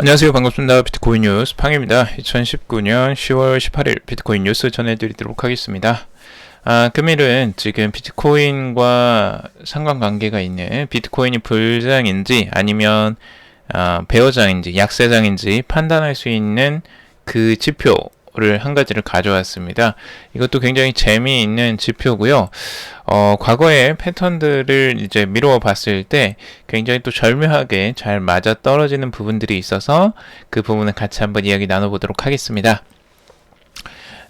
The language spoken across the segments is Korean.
안녕하세요. 반갑습니다. 비트코인 뉴스 팡입니다. 2019년 10월 18일 비트코인 뉴스 전해드리도록 하겠습니다. 금일은 지금 비트코인과 상관관계가 있는 비트코인이 불장인지 아니면 베어장인지 약세장인지 판단할 수 있는 그 지표를 한 가지를 가져왔습니다. 이것도 굉장히 재미있는 지표고요. 과거의 패턴들을 이제 미루어 봤을 때 굉장히 또 절묘하게 잘 맞아 떨어지는 부분들이 있어서 그 부분을 같이 한번 이야기 나눠보도록 하겠습니다.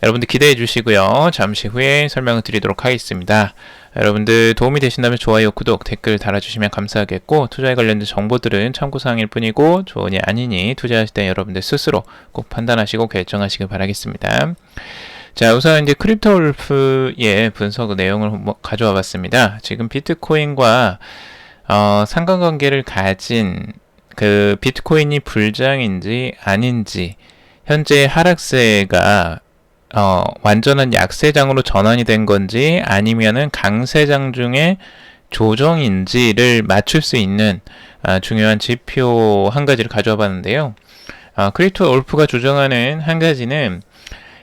여러분들 기대해 주시고요. 잠시 후에 설명을 드리도록 하겠습니다. 여러분들 도움이 되신다면 좋아요, 구독, 댓글 달아주시면 감사하겠고, 투자에 관련된 정보들은 참고사항일 뿐이고 좋으니 아니니 투자하실 때 여러분들 스스로 꼭 판단하시고 결정하시길 바라겠습니다. 자, 우선 이제 크립토울프의 분석 내용을 가져와 봤습니다. 지금 비트코인과 상관관계를 가진 그 비트코인이 불장인지 아닌지, 현재 하락세가 완전한 약세장으로 전환이 된 건지 아니면은 강세장 중에 조정인지를 맞출 수 있는 중요한 지표 한 가지를 가져와 봤는데요. 크립토울프가 조정하는 한 가지는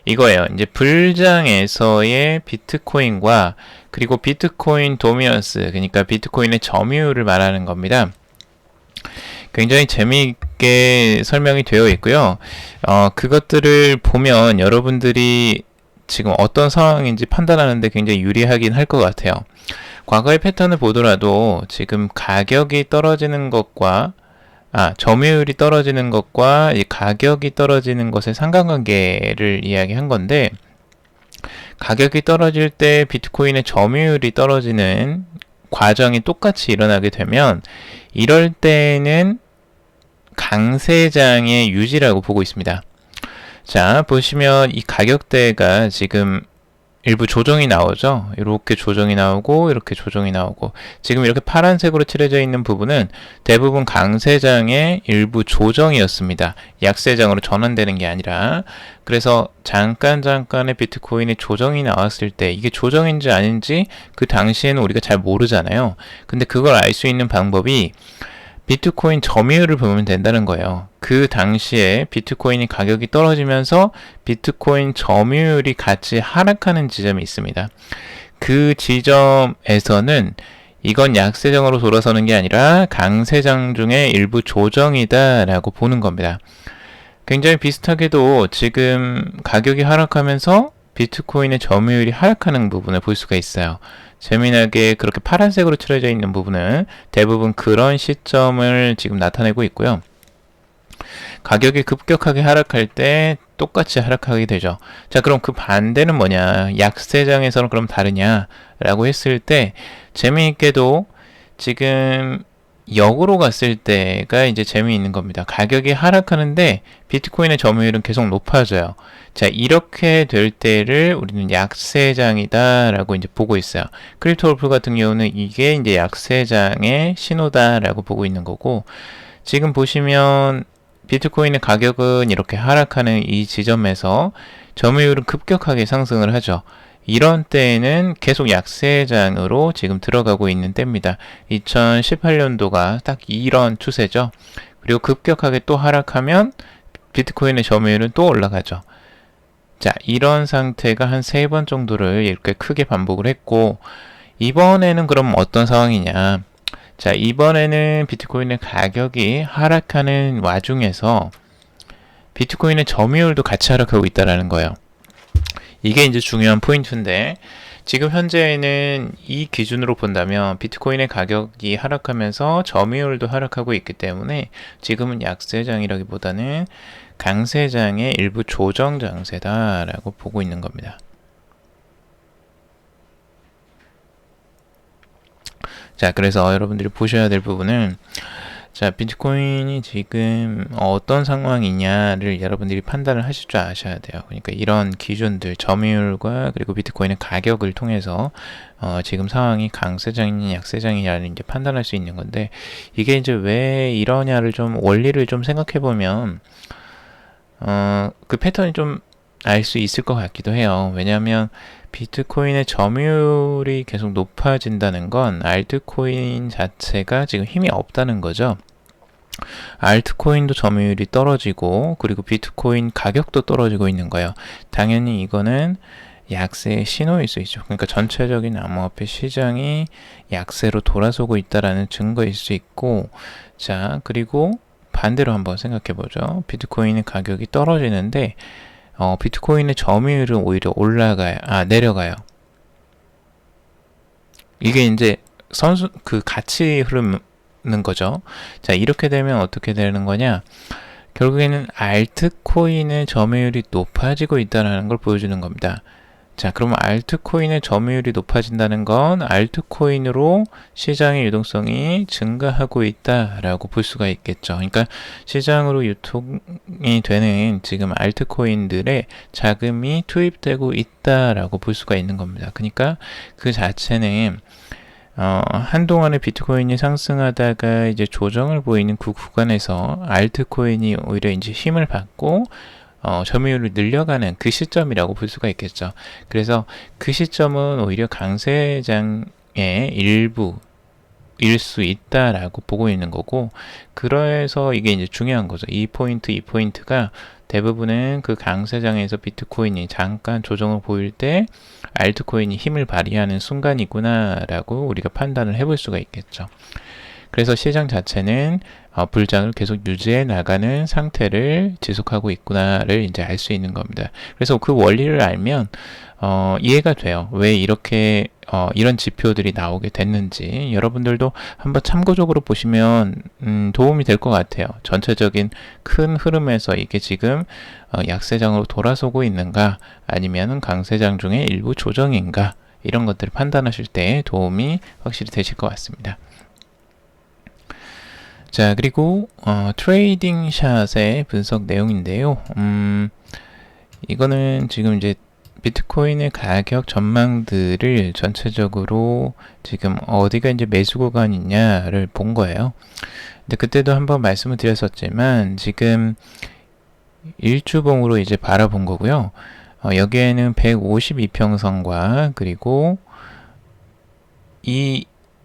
이거예요. 이제 불장에서의 비트코인과 그리고 비트코인 도미넌스, 그러니까 비트코인의 점유율을 말하는 겁니다. 굉장히 재미있게 설명이 되어 있고요. 그것들을 보면 여러분들이 지금 어떤 상황인지 판단하는데 굉장히 유리하긴 할 것 같아요. 과거의 패턴을 보더라도 지금 가격이 떨어지는 것과 점유율이 떨어지는 것과 이 가격이 떨어지는 것의 상관관계를 이야기한 건데, 가격이 떨어질 때 비트코인의 점유율이 떨어지는 과정이 똑같이 일어나게 되면 이럴 때는 강세장의 유지라고 보고 있습니다. 자, 보시면 이 가격대가 지금 일부 조정이 나오죠. 이렇게 조정이 나오고 이렇게 조정이 나오고, 지금 이렇게 파란색으로 칠해져 있는 부분은 대부분 강세장의 일부 조정이었습니다. 약세장으로 전환되는 게 아니라. 그래서 잠깐의 비트코인의 조정이 나왔을 때 이게 조정인지 아닌지 그 당시에는 우리가 잘 모르잖아요. 근데 그걸 알 수 있는 방법이 비트코인 점유율을 보면 된다는 거예요. 그 당시에 비트코인이 가격이 떨어지면서 비트코인 점유율이 같이 하락하는 지점이 있습니다. 그 지점에서는 이건 약세장으로 돌아서는 게 아니라 강세장 중에 일부 조정이다 라고 보는 겁니다. 굉장히 비슷하게도 지금 가격이 하락하면서 비트코인의 점유율이 하락하는 부분을 볼 수가 있어요. 재미나게 그렇게 파란색으로 칠해져 있는 부분은 대부분 그런 시점을 지금 나타내고 있고요. 가격이 급격하게 하락할 때 똑같이 하락하게 되죠. 자, 그럼 그 반대는 뭐냐? 약세장에서는 그럼 다르냐? 라고 했을 때 재미있게도 지금 역으로 갔을 때가 이제 재미있는 겁니다. 가격이 하락하는데 비트코인의 점유율은 계속 높아져요. 자, 이렇게 될 때를 우리는 약세장이다 라고 이제 보고 있어요. 크립토울프 같은 경우는 이게 이제 약세장의 신호다 라고 보고 있는 거고, 지금 보시면 비트코인의 가격은 이렇게 하락하는 이 지점에서 점유율은 급격하게 상승을 하죠. 이런 때에는 계속 약세장으로 지금 들어가고 있는 때입니다. 2018년도가 딱 이런 추세죠. 그리고 급격하게 또 하락하면 비트코인의 점유율은 또 올라가죠. 자, 이런 상태가 한 3번 정도를 이렇게 크게 반복을 했고, 이번에는 그럼 어떤 상황이냐? 자, 이번에는 비트코인의 가격이 하락하는 와중에서 비트코인의 점유율도 같이 하락하고 있다는 거예요. 이게 이제 중요한 포인트인데, 지금 현재는 이 기준으로 본다면 비트코인의 가격이 하락하면서 점유율도 하락하고 있기 때문에 지금은 약세장이라기보다는 강세장의 일부 조정 장세다라고 보고 있는 겁니다. 자, 그래서 여러분들이 보셔야 될 부분은, 자, 비트코인이 지금 어떤 상황이냐를 여러분들이 판단을 하실 줄 아셔야 돼요. 그러니까 이런 기준들, 점유율과 그리고 비트코인의 가격을 통해서 지금 상황이 강세장이냐 약세장이냐를 이제 판단할 수 있는 건데, 이게 이제 왜 이러냐를 좀 원리를 좀 생각해 보면 그 패턴이 좀 알 수 있을 것 같기도 해요. 왜냐하면 비트코인의 점유율이 계속 높아진다는 건 알트코인 자체가 지금 힘이 없다는 거죠. 알트코인도 점유율이 떨어지고 그리고 비트코인 가격도 떨어지고 있는 거예요. 당연히 이거는 약세의 신호일 수 있죠. 그러니까 전체적인 암호화폐 시장이 약세로 돌아서고 있다라는 증거일 수 있고, 자, 그리고 반대로 한번 생각해 보죠. 비트코인의 가격이 떨어지는데 비트코인의 점유율은 오히려 내려가요. 이게 이제 그 같이 흐르는 거죠. 자, 이렇게 되면 어떻게 되는 거냐? 결국에는 알트코인의 점유율이 높아지고 있다는 걸 보여주는 겁니다. 자, 그러면 알트코인의 점유율이 높아진다는 건 알트코인으로 시장의 유동성이 증가하고 있다라고 볼 수가 있겠죠. 그러니까 시장으로 유통이 되는 지금 알트코인들의 자금이 투입되고 있다라고 볼 수가 있는 겁니다. 그러니까 그 자체는 한동안에 비트코인이 상승하다가 이제 조정을 보이는 그 구간에서 알트코인이 오히려 이제 힘을 받고 점유율을 늘려가는 그 시점이라고 볼 수가 있겠죠. 그래서 그 시점은 오히려 강세장의 일부일 수 있다라고 보고 있는 거고, 그래서 이게 이제 중요한 거죠. 이 포인트가 대부분은 그 강세장에서 비트코인이 잠깐 조정을 보일 때 알트코인이 힘을 발휘하는 순간이구나라고 우리가 판단을 해볼 수가 있겠죠. 그래서 시장 자체는 불장을 계속 유지해 나가는 상태를 지속하고 있구나를 이제 알 수 있는 겁니다. 그래서 그 원리를 알면 이해가 돼요. 왜 이렇게 이런 지표들이 나오게 됐는지 여러분들도 한번 참고적으로 보시면 도움이 될 것 같아요. 전체적인 큰 흐름에서 이게 지금 약세장으로 돌아서고 있는가 아니면 강세장 중에 일부 조정인가, 이런 것들을 판단하실 때 도움이 확실히 되실 것 같습니다. 자, 그리고 트레이딩 샷의 분석 내용인데요. 이거는 지금 이제 비트코인의 가격 전망들을 전체적으로 지금 어디가 이제 매수 구간이냐를 본 거예요. 근데 그때도 한번 말씀을 드렸었지만 지금 일주봉으로 이제 바라본 거고요. 여기에는 152평선과 그리고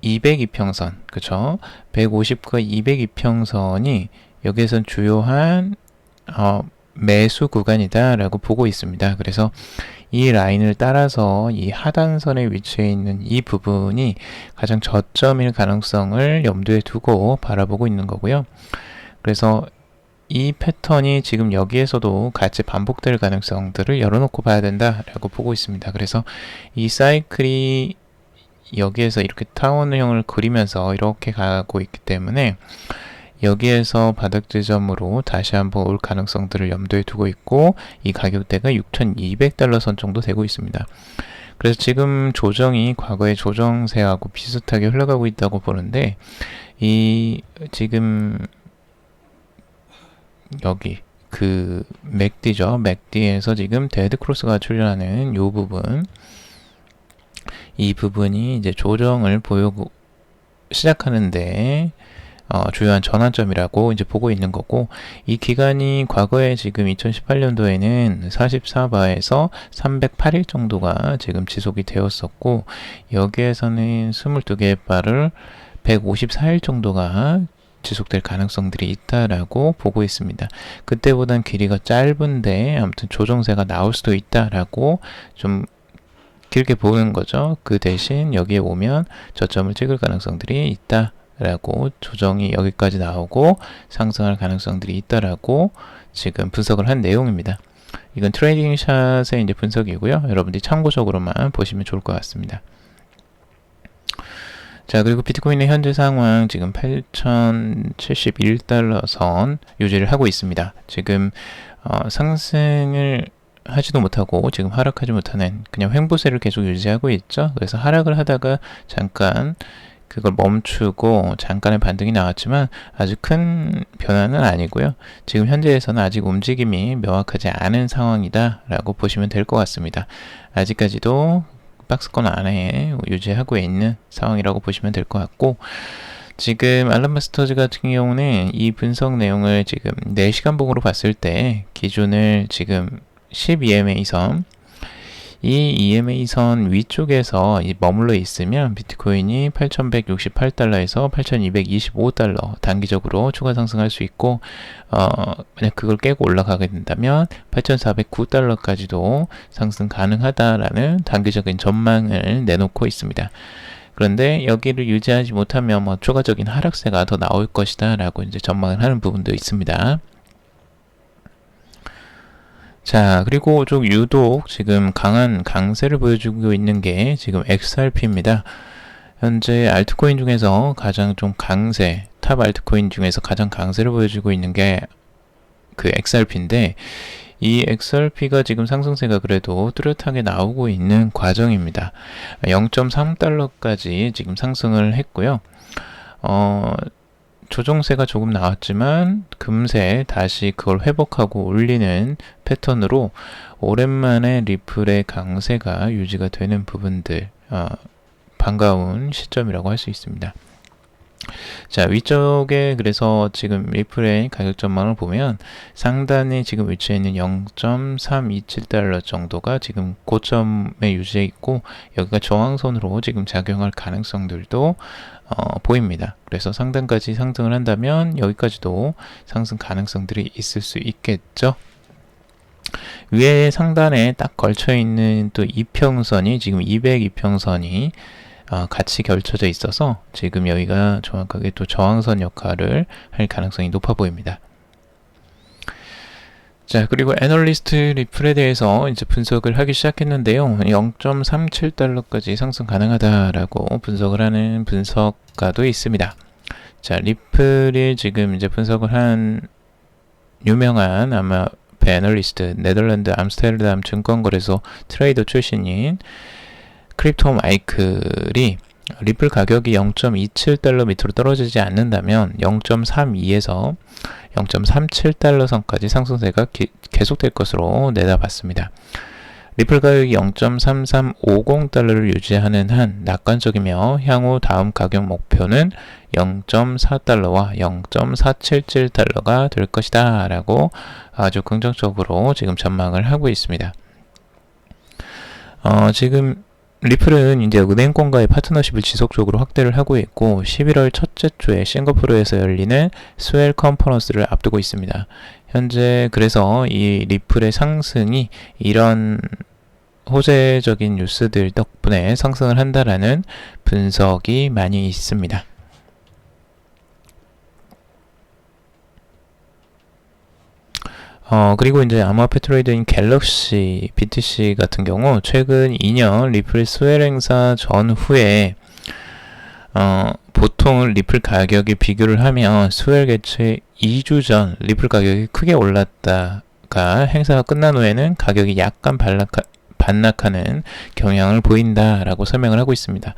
202평선, 그쵸? 150과 202평선이 여기에선 주요한 매수 구간이다라고 보고 있습니다. 그래서 이 라인을 따라서 이 하단선에 위치해 있는 이 부분이 가장 저점일 가능성을 염두에 두고 바라보고 있는 거고요. 그래서 이 패턴이 지금 여기에서도 같이 반복될 가능성들을 열어놓고 봐야 된다라고 보고 있습니다. 그래서 이 사이클이 여기에서 이렇게 타원형을 그리면서 이렇게 가고 있기 때문에 여기에서 바닥 지점으로 다시 한번 올 가능성들을 염두에 두고 있고, 이 가격대가 6,200달러 선 정도 되고 있습니다. 그래서 지금 조정이 과거의 조정세하고 비슷하게 흘러가고 있다고 보는데, 이 지금 여기 그 맥디죠. 맥디에서 지금 데드 크로스가 출현하는 이 부분, 이 부분이 이제 조정을 보이고 시작하는데 주요한 전환점이라고 이제 보고 있는 거고, 이 기간이 과거에 지금 2018년도에는 44바에서 308일 정도가 지금 지속이 되었었고, 여기에서는 22개의 바를 154일 정도가 지속될 가능성들이 있다라고 보고 있습니다. 그때보단 길이가 짧은데 아무튼 조정세가 나올 수도 있다라고 좀 길게 보는 거죠. 그 대신 여기에 오면 저점을 찍을 가능성들이 있다라고, 조정이 여기까지 나오고 상승할 가능성들이 있다라고 지금 분석을 한 내용입니다. 이건 트레이딩 샷의 이제 분석이고요. 여러분들이 참고적으로만 보시면 좋을 것 같습니다. 자, 그리고 비트코인의 현재 상황 지금 8,071달러 선 유지를 하고 있습니다. 지금 상승을 하지도 못하고 지금 하락하지 못하는 그냥 횡보세를 계속 유지하고 있죠. 그래서 하락을 하다가 잠깐 그걸 멈추고 잠깐의 반등이 나왔지만 아주 큰 변화는 아니고요. 지금 현재에서는 아직 움직임이 명확하지 않은 상황이다 라고 보시면 될 것 같습니다. 아직까지도 박스권 안에 유지하고 있는 상황이라고 보시면 될 것 같고, 지금 알람 마스터즈 같은 경우는 이 분석 내용을 지금 4시간 봉으로 봤을 때 기준을 지금 12MA 선, 이 EMA 선 위쪽에서 머물러 있으면 비트코인이 8,168달러에서 8,225달러 단기적으로 추가 상승할 수 있고, 만약 그걸 깨고 올라가게 된다면 8,409달러까지도 상승 가능하다라는 단기적인 전망을 내놓고 있습니다. 그런데 여기를 유지하지 못하면 추가적인 하락세가 더 나올 것이다 라고 이제 전망을 하는 부분도 있습니다. 자, 그리고 좀 유독 지금 강한 강세를 보여주고 있는 게 지금 XRP입니다. 현재 알트코인 중에서 가장 좀 강세, 탑 알트코인 중에서 가장 강세를 보여주고 있는 게 그 XRP인데, 이 XRP가 지금 상승세가 그래도 뚜렷하게 나오고 있는 과정입니다. 0.3달러까지 지금 상승을 했고요. 조정세가 조금 나왔지만 금세 다시 그걸 회복하고 올리는 패턴으로 오랜만에 리플의 강세가 유지가 되는 부분들, 반가운 시점이라고 할 수 있습니다. 자, 위쪽에 그래서 지금 리플의 가격 전망을 보면 상단에 지금 위치해 있는 0.327달러 정도가 지금 고점에 유지해 있고, 여기가 저항선으로 지금 작용할 가능성들도 보입니다. 그래서 상단까지 상승을 한다면 여기까지도 상승 가능성들이 있을 수 있겠죠. 위에 상단에 딱 걸쳐 있는 또 이평선이 지금 200이평선이 같이 결쳐져 있어서 지금 여기가 정확하게 또 저항선 역할을 할 가능성이 높아 보입니다. 자, 그리고 애널리스트 리플에 대해서 이제 분석을 하기 시작했는데요. 0.37달러까지 상승 가능하다라고 분석을 하는 분석가도 있습니다. 자, 리플이 지금 이제 분석을 한 유명한 아마 애널리스트, 네덜란드 암스테르담 증권거래소 트레이더 출신인 크립토 마이클이 리플 가격이 0.27달러 밑으로 떨어지지 않는다면 0.32에서 0.37달러 선까지 상승세가 계속될 것으로 내다봤습니다. 리플 가격이 0.3350달러를 유지하는 한 낙관적이며 향후 다음 가격 목표는 0.4달러와 0.477달러가 될 것이다 라고 아주 긍정적으로 지금 전망을 하고 있습니다. 지금 리플은 이제 은행권과의 파트너십을 지속적으로 확대를 하고 있고 11월 첫째 주에 싱가포르에서 열리는 스웰 컨퍼런스를 앞두고 있습니다. 현재 그래서 이 리플의 상승이 이런 호재적인 뉴스들 덕분에 상승을 한다라는 분석이 많이 있습니다. 그리고 이제 암호화폐 트레이더인 갤럭시 BTC 같은 경우 최근 2년 리플 스웰 행사 전후에 보통 리플 가격이 비교를 하면 스웰 개최 2주 전 리플 가격이 크게 올랐다가 행사가 끝난 후에는 가격이 약간 반락하는 경향을 보인다라고 설명을 하고 있습니다.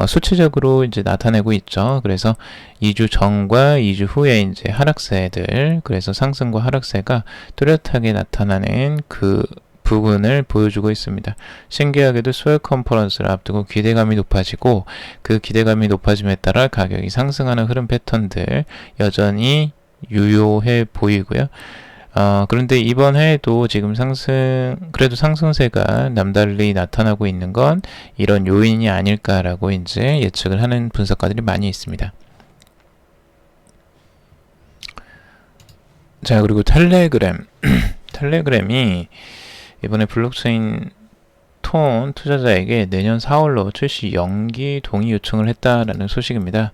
수치적으로 이제 나타내고 있죠. 그래서 2주 전과 2주 후에 이제 하락세들, 그래서 상승과 하락세가 뚜렷하게 나타나는 그 부분을 보여주고 있습니다. 신기하게도 스웰 컨퍼런스를 앞두고 기대감이 높아지고 그 기대감이 높아짐에 따라 가격이 상승하는 흐름 패턴들 여전히 유효해 보이고요. 그런데 이번 해에도 지금 그래도 상승세가 남달리 나타나고 있는 건 이런 요인이 아닐까라고 이제 예측을 하는 분석가들이 많이 있습니다. 자, 그리고 텔레그램. 텔레그램이 이번에 블록체인 톤 투자자에게 내년 4월로 출시 연기 동의 요청을 했다라는 소식입니다.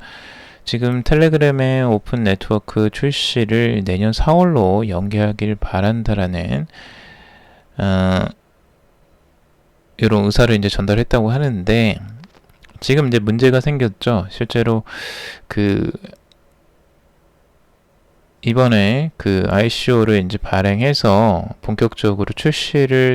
지금 텔레그램의 오픈 네트워크 출시를 내년 4월로 연기하길 바란다라는 이런 의사를 이제 전달했다고 하는데, 지금 이제 문제가 생겼죠. 실제로 이번에 ICO를 이제 발행해서 본격적으로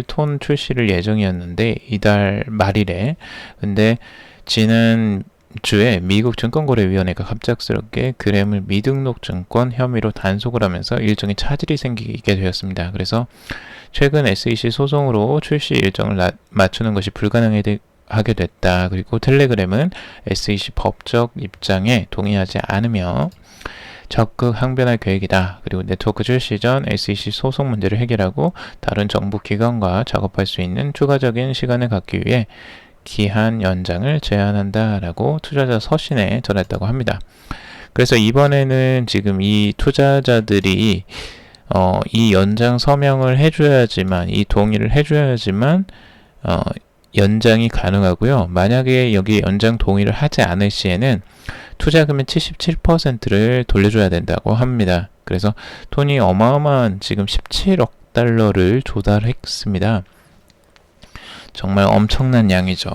톤 출시를 예정이었는데 이달 말일에, 근데 지난 주에 미국 증권거래위원회가 갑작스럽게 그램을 미등록 증권 혐의로 단속을 하면서 일종의 차질이 생기게 되었습니다. 그래서 최근 SEC 소송으로 출시 일정을 맞추는 것이 불가능하게 됐다. 그리고 텔레그램은 SEC 법적 입장에 동의하지 않으며 적극 항변할 계획이다. 그리고 네트워크 출시 전 SEC 소송 문제를 해결하고 다른 정부 기관과 작업할 수 있는 추가적인 시간을 갖기 위해 기한 연장을 제안한다라고 투자자 서신에 전했다고 합니다. 그래서 이번에는 지금 이 투자자들이 이 연장 서명을 해줘야지만, 이 동의를 해줘야지만 연장이 가능하고요. 만약에 여기 연장 동의를 하지 않을 시에는 투자금의 77%를 돌려줘야 된다고 합니다. 그래서 톤이 어마어마한 지금 17억 달러를 조달했습니다. 정말 엄청난 양이죠.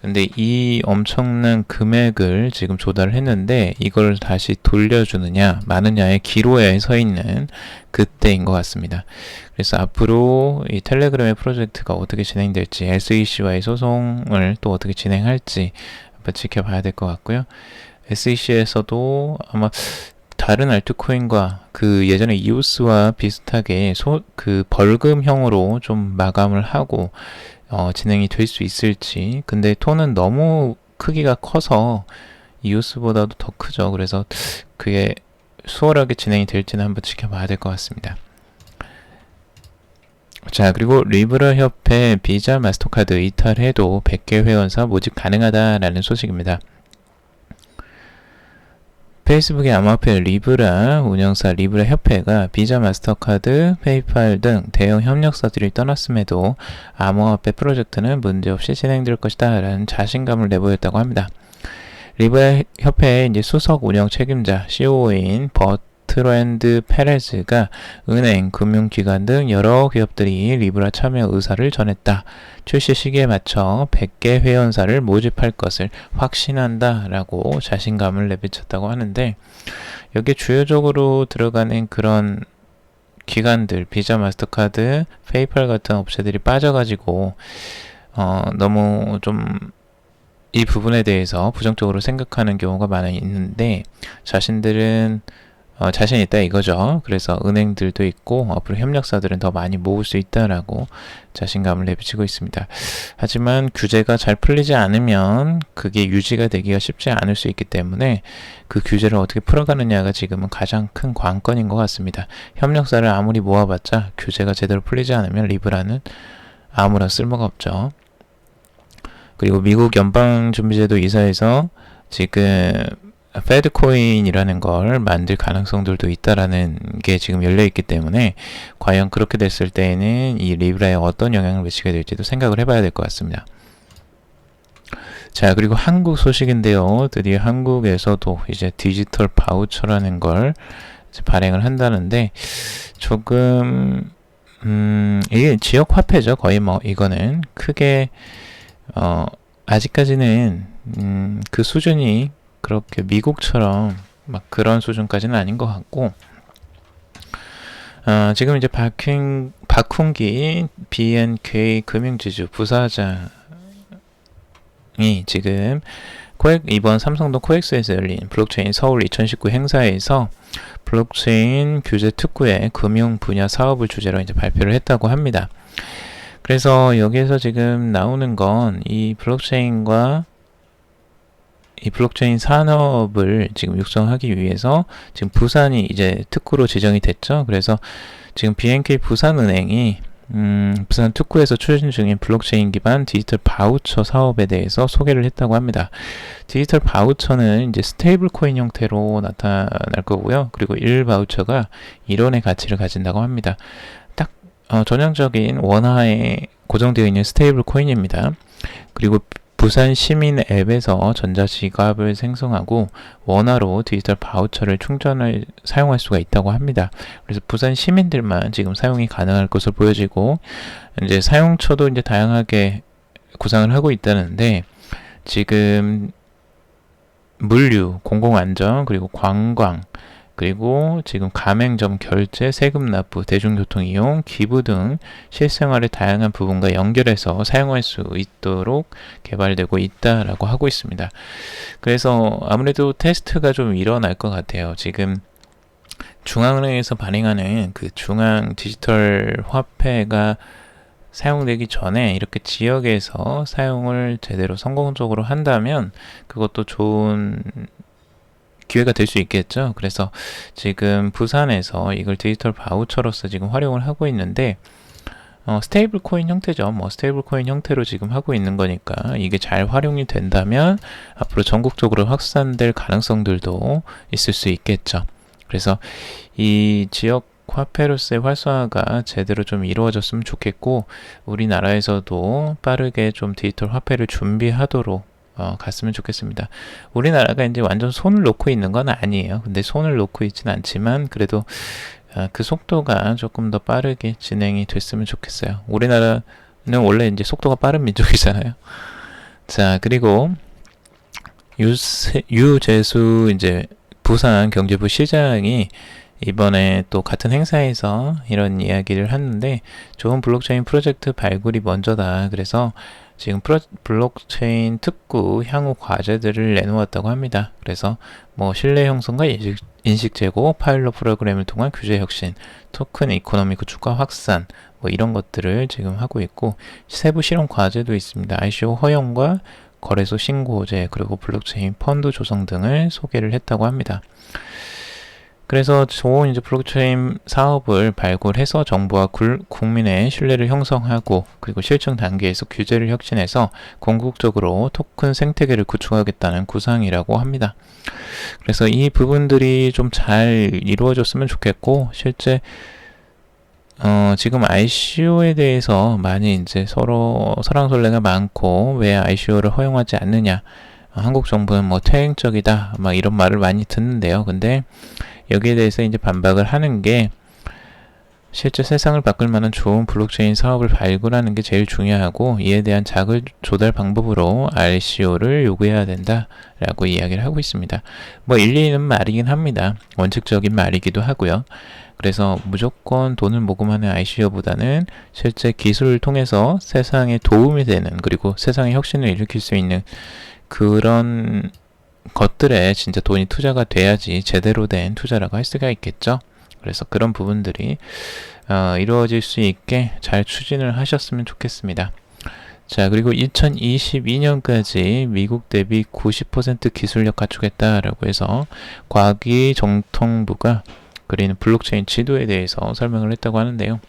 근데 이 엄청난 금액을 지금 조달을 했는데 이걸 다시 돌려주느냐 마느냐의 기로에 서 있는 그때인 것 같습니다. 그래서 앞으로 이 텔레그램의 프로젝트가 어떻게 진행될지, SEC와의 소송을 또 어떻게 진행할지 한번 지켜봐야 될 것 같고요. SEC에서도 아마 다른 알트코인과 그 예전에 이오스와 비슷하게 그 벌금형으로 좀 마감을 하고 진행이 될 수 있을지. 근데 톤은 너무 크기가 커서 이오스보다도 더 크죠. 그래서 그게 수월하게 진행이 될지는 한번 지켜봐야 될 것 같습니다. 자, 그리고 리브라 협회 비자 마스터카드 이탈해도 100개 회원사 모집 가능하다라는 소식입니다. 페이스북의 암호화폐 리브라 운영사 리브라 협회가 비자, 마스터카드, 페이팔 등 대형 협력사들이 떠났음에도 암호화폐 프로젝트는 문제없이 진행될 것이다 라는 자신감을 내보였다고 합니다. 리브라 협회의 이제 수석 운영 책임자 COO인 버트랜드 페레즈가 은행, 금융기관 등 여러 기업들이 리브라 참여 의사를 전했다. 출시 시기에 맞춰 100개 회원사를 모집할 것을 확신한다 라고 자신감을 내비쳤다고 하는데, 여기에 주요적으로 들어가는 그런 기관들, 비자, 마스터카드, 페이팔 같은 업체들이 빠져가지고 너무 좀 이 부분에 대해서 부정적으로 생각하는 경우가 많이 있는데, 자신들은 자신 있다 이거죠. 그래서 은행들도 있고 앞으로 협력사들은 더 많이 모을 수 있다라고 자신감을 내비치고 있습니다. 하지만 규제가 잘 풀리지 않으면 그게 유지가 되기가 쉽지 않을 수 있기 때문에 그 규제를 어떻게 풀어가느냐가 지금은 가장 큰 관건인 것 같습니다. 협력사를 아무리 모아봤자 규제가 제대로 풀리지 않으면 리브라는 아무런 쓸모가 없죠. 그리고 미국 연방준비제도 이사에서 지금 패드코인이라는 걸 만들 가능성들도 있다라는 게 지금 열려있기 때문에 과연 그렇게 됐을 때에는 이 리브라에 어떤 영향을 미치게 될지도 생각을 해봐야 될 것 같습니다. 자, 그리고 한국 소식인데요. 드디어 한국에서도 이제 디지털 바우처라는 걸 이제 발행을 한다는데, 조금 이게 지역 화폐죠. 거의 뭐 이거는 크게 아직까지는 그 수준이 그렇게 미국처럼 막 그런 수준까지는 아닌 것 같고, 지금 이제 박훈기 BNK 금융지주 부사장이 지금 이번 삼성동 코엑스에서 열린 블록체인 서울 2019 행사에서 블록체인 규제 특구의 금융 분야 사업을 주제로 이제 발표를 했다고 합니다. 그래서 여기에서 지금 나오는 건 이 블록체인 산업을 지금 육성하기 위해서 지금 부산이 이제 특구로 지정이 됐죠. 그래서 지금 BNK 부산은행이 부산 특구에서 추진 중인 블록체인 기반 디지털 바우처 사업에 대해서 소개를 했다고 합니다. 디지털 바우처는 이제 스테이블 코인 형태로 나타날 거고요. 그리고 1바우처가 1원의 가치를 가진다고 합니다. 딱 전형적인 원화에 고정되어 있는 스테이블 코인입니다. 그리고 부산 시민 앱에서 전자지갑을 생성하고 원화로 디지털 바우처를 사용할 수가 있다고 합니다. 그래서 부산 시민들만 지금 사용이 가능할 것으로 보여지고, 이제 사용처도 이제 다양하게 구상을 하고 있다는데, 지금 물류, 공공안전, 그리고 관광, 그리고 지금 가맹점 결제, 세금 납부, 대중교통 이용, 기부 등 실생활의 다양한 부분과 연결해서 사용할 수 있도록 개발되고 있다라고 하고 있습니다. 그래서 아무래도 테스트가 좀 일어날 것 같아요. 지금 중앙은행에서 발행하는 그 중앙 디지털 화폐가 사용되기 전에 이렇게 지역에서 사용을 제대로 성공적으로 한다면 그것도 좋은 기회가 될 수 있겠죠. 그래서 지금 부산에서 이걸 디지털 바우처로서 지금 활용을 하고 있는데 스테이블 코인 형태죠. 뭐 스테이블 코인 형태로 지금 하고 있는 거니까 이게 잘 활용이 된다면 앞으로 전국적으로 확산될 가능성들도 있을 수 있겠죠. 그래서 이 지역 화폐로서의 활성화가 제대로 좀 이루어졌으면 좋겠고, 우리나라에서도 빠르게 좀 디지털 화폐를 준비하도록 갔으면 좋겠습니다. 우리나라가 이제 완전 손을 놓고 있는 건 아니에요. 근데 손을 놓고 있진 않지만 그래도 그 속도가 조금 더 빠르게 진행이 됐으면 좋겠어요. 우리나라는 원래 이제 속도가 빠른 민족이잖아요. 자, 그리고 유재수 이제 부산 경제부 시장이 이번에 또 같은 행사에서 이런 이야기를 했는데, 좋은 블록체인 프로젝트 발굴이 먼저다. 그래서 지금 블록체인 특구 향후 과제들을 내놓았다고 합니다. 그래서 뭐 신뢰 형성과 인식 제고, 파일럿 프로그램을 통한 규제 혁신, 토큰 이코노미 구축과 확산, 뭐 이런 것들을 지금 하고 있고, 세부 실험 과제도 있습니다. ICO 허용과 거래소 신고제, 그리고 블록체인 펀드 조성 등을 소개를 했다고 합니다. 그래서 좋은 이제 블록체인 사업을 발굴해서 정부와 국민의 신뢰를 형성하고, 그리고 실증 단계에서 규제를 혁신해서 궁극적으로 토큰 생태계를 구축하겠다는 구상이라고 합니다. 그래서 이 부분들이 좀 잘 이루어졌으면 좋겠고, 실제 지금 ICO에 대해서 많이 이제 서로 설왕설래가 많고, 왜 ICO를 허용하지 않느냐, 한국 정부는 뭐 퇴행적이다, 막 이런 말을 많이 듣는데요. 근데 여기에 대해서 이제 반박을 하는 게, 실제 세상을 바꿀 만한 좋은 블록체인 사업을 발굴하는 게 제일 중요하고, 이에 대한 자금 조달 방법으로 ICO를 요구해야 된다라고 이야기를 하고 있습니다. 뭐 일리 있는 말이긴 합니다. 원칙적인 말이기도 하고요. 그래서 무조건 돈을 모금하는 ICO보다는 실제 기술을 통해서 세상에 도움이 되는, 그리고 세상의 혁신을 일으킬 수 있는 그런 것들에 진짜 돈이 투자가 돼야지 제대로 된 투자라고 할 수가 있겠죠. 그래서 그런 부분들이 이루어질 수 있게 잘 추진을 하셨으면 좋겠습니다. 자, 그리고 2022년까지 미국 대비 90% 기술력 갖추겠다라고 해서 과기정통부가 그리는 블록체인 지도에 대해서 설명을 했다고 하는데요.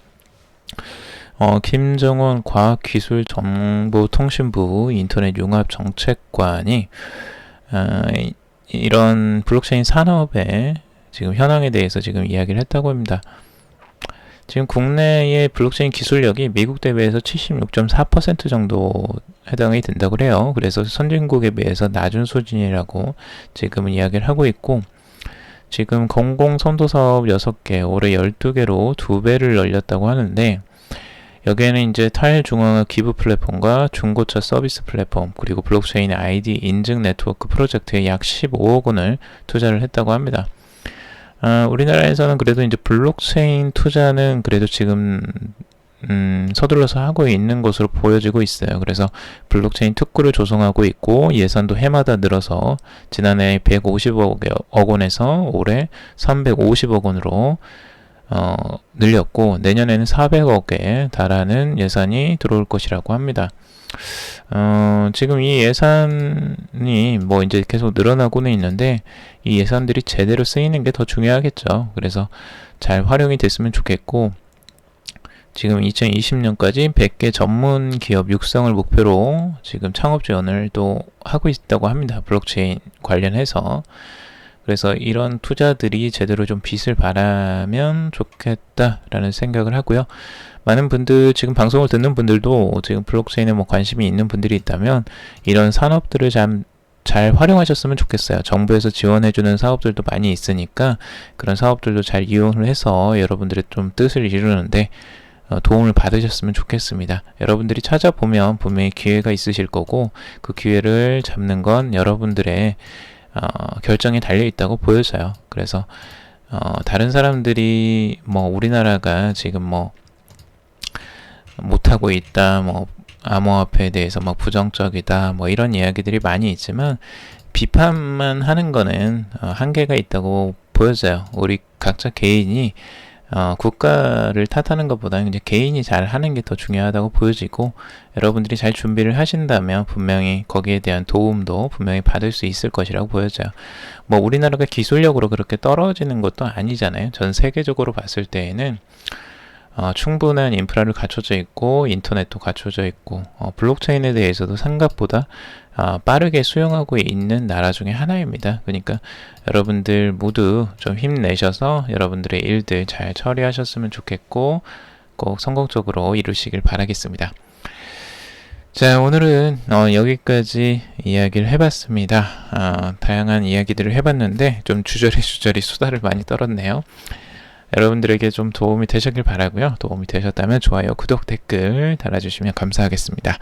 김정원 과학기술정보통신부 인터넷융합정책관이 이런 블록체인 산업의 지금 현황에 대해서 지금 이야기를 했다고 합니다. 지금 국내의 블록체인 기술력이 미국 대비해서 76.4% 정도 해당이 된다고 그래요. 그래서 선진국에 비해서 낮은 수준이라고 지금은 이야기를 하고 있고, 지금 공공선도사업 6개, 올해 12개로 2배를 늘렸다고 하는데, 여기에는 이제 탈중앙화 기부 플랫폼과 중고차 서비스 플랫폼, 그리고 블록체인 ID 인증 네트워크 프로젝트에 약 15억 원을 투자를 했다고 합니다. 우리나라에서는 그래도 이제 블록체인 투자는 그래도 지금 서둘러서 하고 있는 것으로 보여지고 있어요. 그래서 블록체인 특구를 조성하고 있고, 예산도 해마다 늘어서 지난해 150억 원에서 올해 350억 원으로 늘렸고, 내년에는 400억에 달하는 예산이 들어올 것이라고 합니다. 지금 이 예산이 뭐 이제 계속 늘어나고는 있는데, 이 예산들이 제대로 쓰이는 게 더 중요하겠죠. 그래서 잘 활용이 됐으면 좋겠고, 지금 2020년까지 100개 전문 기업 육성을 목표로 지금 창업 지원을 또 하고 있다고 합니다. 블록체인 관련해서. 그래서 이런 투자들이 제대로 좀 빛을 발하면 좋겠다라는 생각을 하고요. 많은 분들, 지금 방송을 듣는 분들도 지금 블록체인에 뭐 관심이 있는 분들이 있다면 이런 산업들을 잘 활용하셨으면 좋겠어요. 정부에서 지원해주는 사업들도 많이 있으니까 그런 사업들도 잘 이용을 해서 여러분들의 좀 뜻을 이루는데 도움을 받으셨으면 좋겠습니다. 여러분들이 찾아보면 분명히 기회가 있으실 거고, 그 기회를 잡는 건 여러분들의 결정에 달려 있다고 보여져요. 그래서 다른 사람들이 뭐 우리나라가 지금 뭐 못하고 있다, 뭐 암호화폐에 대해서 막 부정적이다, 뭐 이런 이야기들이 많이 있지만, 비판만 하는 거는 한계가 있다고 보여져요. 우리 각자 개인이 국가를 탓하는 것보다는 이제 개인이 잘 하는 게 더 중요하다고 보여지고, 여러분들이 잘 준비를 하신다면 분명히 거기에 대한 도움도 분명히 받을 수 있을 것이라고 보여져요. 뭐 우리나라가 기술력으로 그렇게 떨어지는 것도 아니잖아요. 전 세계적으로 봤을 때에는 충분한 인프라를 갖춰져 있고 인터넷도 갖춰져 있고 블록체인에 대해서도 생각보다 빠르게 수용하고 있는 나라 중에 하나입니다. 그러니까 여러분들 모두 좀 힘내셔서 여러분들의 일들 잘 처리하셨으면 좋겠고 꼭 성공적으로 이루시길 바라겠습니다. 자, 오늘은 여기까지 이야기를 해봤습니다. 다양한 이야기들을 해봤는데 좀 주저리 수다를 많이 떨었네요. 여러분들에게 좀 도움이 되셨길 바라고요. 도움이 되셨다면 좋아요, 구독, 댓글 달아주시면 감사하겠습니다.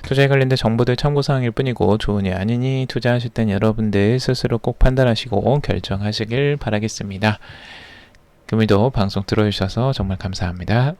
투자에 관련된 정보들 참고사항일 뿐이고 좋으니 아니니 투자하실 땐 여러분들 스스로 꼭 판단하시고 결정하시길 바라겠습니다. 금일도 방송 들어주셔서 정말 감사합니다.